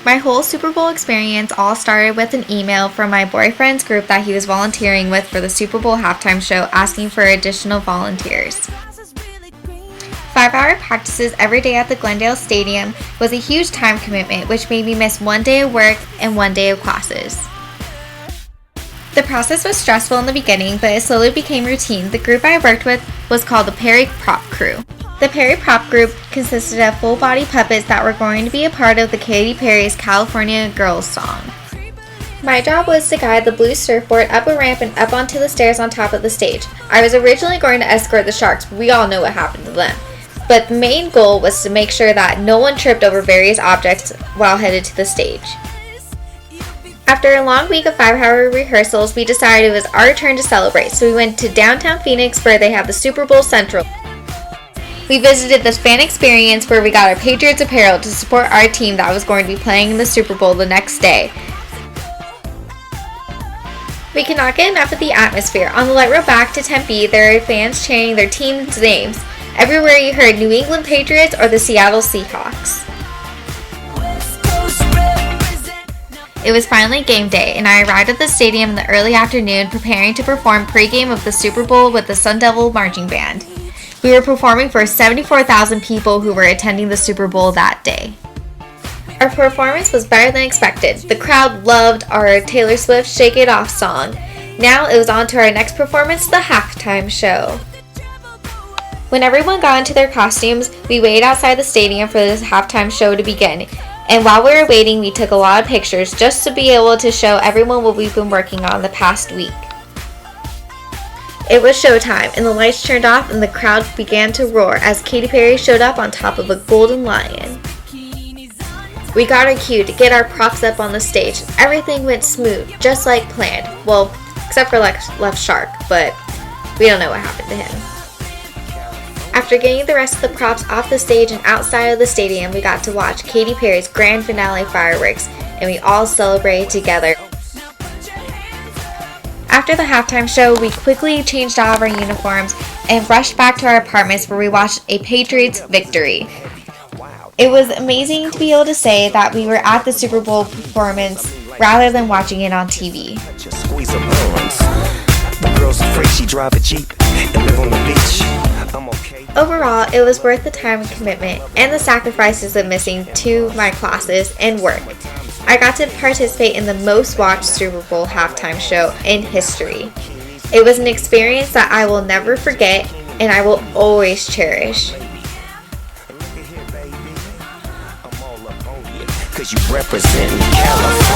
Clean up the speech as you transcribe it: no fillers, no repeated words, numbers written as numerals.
My whole Super Bowl experience all started with an email from my boyfriend's group that he was volunteering with for the Super Bowl halftime show asking for additional volunteers. 5-hour practices every day at the Glendale Stadium was a huge time commitment, which made me miss one day of work and one day of classes. The process was stressful in the beginning, but it slowly became routine. The group I worked with was called the Perry Prop Crew. The Perry Prop Group consisted of full-body puppets that were going to be a part of the Katy Perry's California Girls song. My job was to guide the blue surfboard up a ramp and up onto the stairs on top of the stage. I was originally going to escort the Sharks, but we all know what happened to them. But the main goal was to make sure that no one tripped over various objects while headed to the stage. After a long week of 5-hour rehearsals, we decided it was our turn to celebrate, so we went to downtown Phoenix where they have the Super Bowl Central. We visited the fan experience where we got our Patriots apparel to support our team that was going to be playing in the Super Bowl the next day. We could not get enough of the atmosphere. On the light road back to Tempe, there were fans chanting their team's names. Everywhere you heard New England Patriots or the Seattle Seahawks. It was finally game day, and I arrived at the stadium in the early afternoon preparing to perform pregame of the Super Bowl with the Sun Devil Marching Band. We were performing for 74,000 people who were attending the Super Bowl that day. Our performance was better than expected. The crowd loved our Taylor Swift Shake It Off song. Now it was on to our next performance, the halftime show. When everyone got into their costumes, we waited outside the stadium for this halftime show to begin. And while we were waiting, we took a lot of pictures just to be able to show everyone what we've been working on the past week. It was showtime, and the lights turned off and the crowd began to roar as Katy Perry showed up on top of a golden lion. We got our cue to get our props up on the stage. Everything went smooth, just like planned. Well, except for Left Shark, but we don't know what happened to him. After getting the rest of the props off the stage and outside of the stadium, we got to watch Katy Perry's grand finale fireworks, and we all celebrated together. After the halftime show, we quickly changed out of our uniforms and rushed back to our apartments where we watched a Patriots victory. It was amazing to be able to say that we were at the Super Bowl performance rather than watching it on TV. Overall, it was worth the time and commitment and the sacrifices of missing 2 of my classes and work. I got to participate in the most watched Super Bowl halftime show in history. It was an experience that I will never forget and I will always cherish. Cause you represent California.